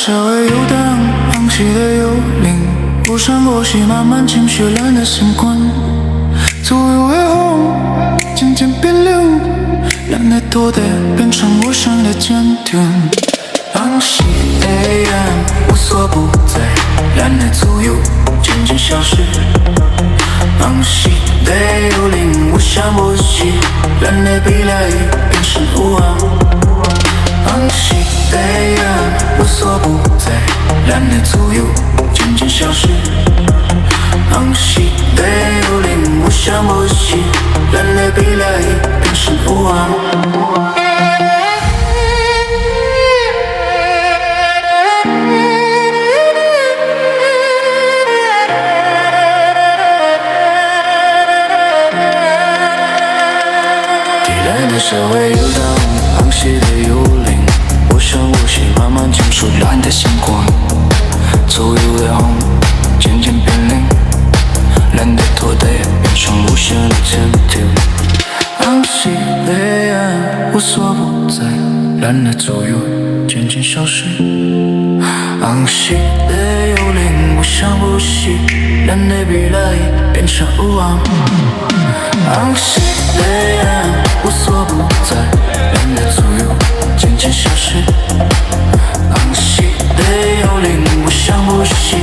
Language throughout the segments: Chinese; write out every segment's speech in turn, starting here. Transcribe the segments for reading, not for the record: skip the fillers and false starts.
社会游荡，昂起的幽灵，不闪过隙，慢慢情绪蓝的星光，左右为红，渐渐变凉，蓝的多的变成无声的坚定。昂起的烟无所不在，蓝的左右渐渐消失。昂起的幽灵无声无息，蓝的比来变成无望。昂起的烟无所不在，蓝的左右渐渐消失。昂起的幽灵无声无息，蓝的比来变成无望。社会游荡，昂起的幽灵，无声无息，慢慢倾诉蓝的星光，左右的红，渐渐变零，蓝的拖带变成无限的坚定。昂起的烟无所不在，蓝的左右渐渐消失。昂起的幽灵无声无息，蓝的比来变成无望。昂起的烟无所不在，蓝的左右渐渐消失。昂起的幽灵无声无息，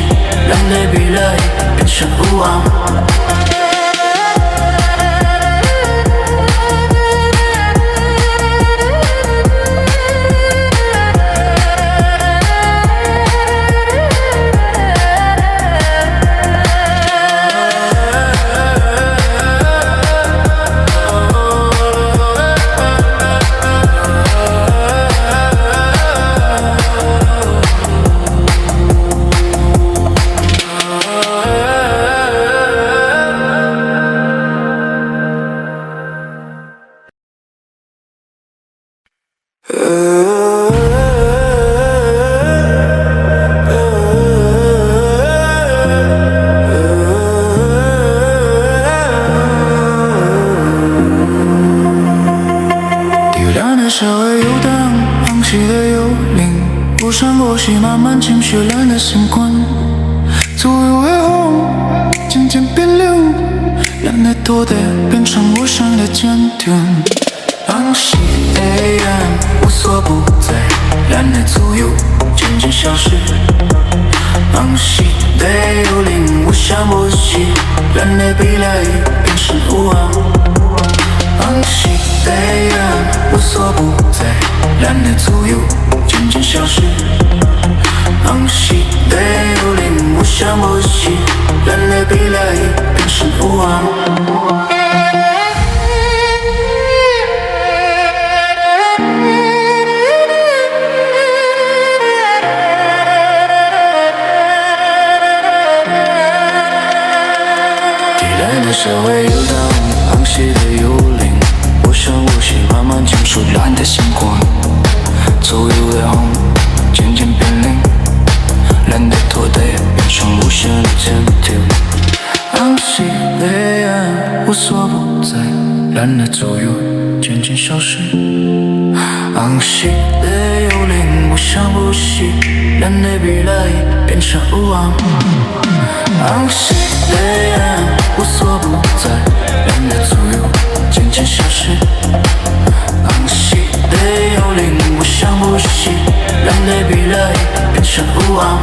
蓝的比来变成无望。社会游荡，昂起的幽灵，不闪过隙，慢慢情绪蓝的星光，左右为红，渐渐变凉，蓝的多的变成无声的坚定。昂起的烟无所不在，蓝的左右渐渐消失。昂起的幽灵无声无息，蓝的比来变成无望。昂起的烟无所不在，蓝的左右渐渐消失。昂起的幽灵无声无息，蓝的比来变成无望。社会游荡，昂起的幽灵，无声无息，慢慢倾诉蓝的星光，左右的红，渐渐变零，蓝的拖带变成无限的坚定。昂起的烟无所不在，蓝的左右渐渐消失。昂起的幽灵无声无息，蓝的比来变成无望。昂起的烟无所不在，蓝的左右渐渐消失。昂起的幽灵无声无息，蓝的比来变成无望。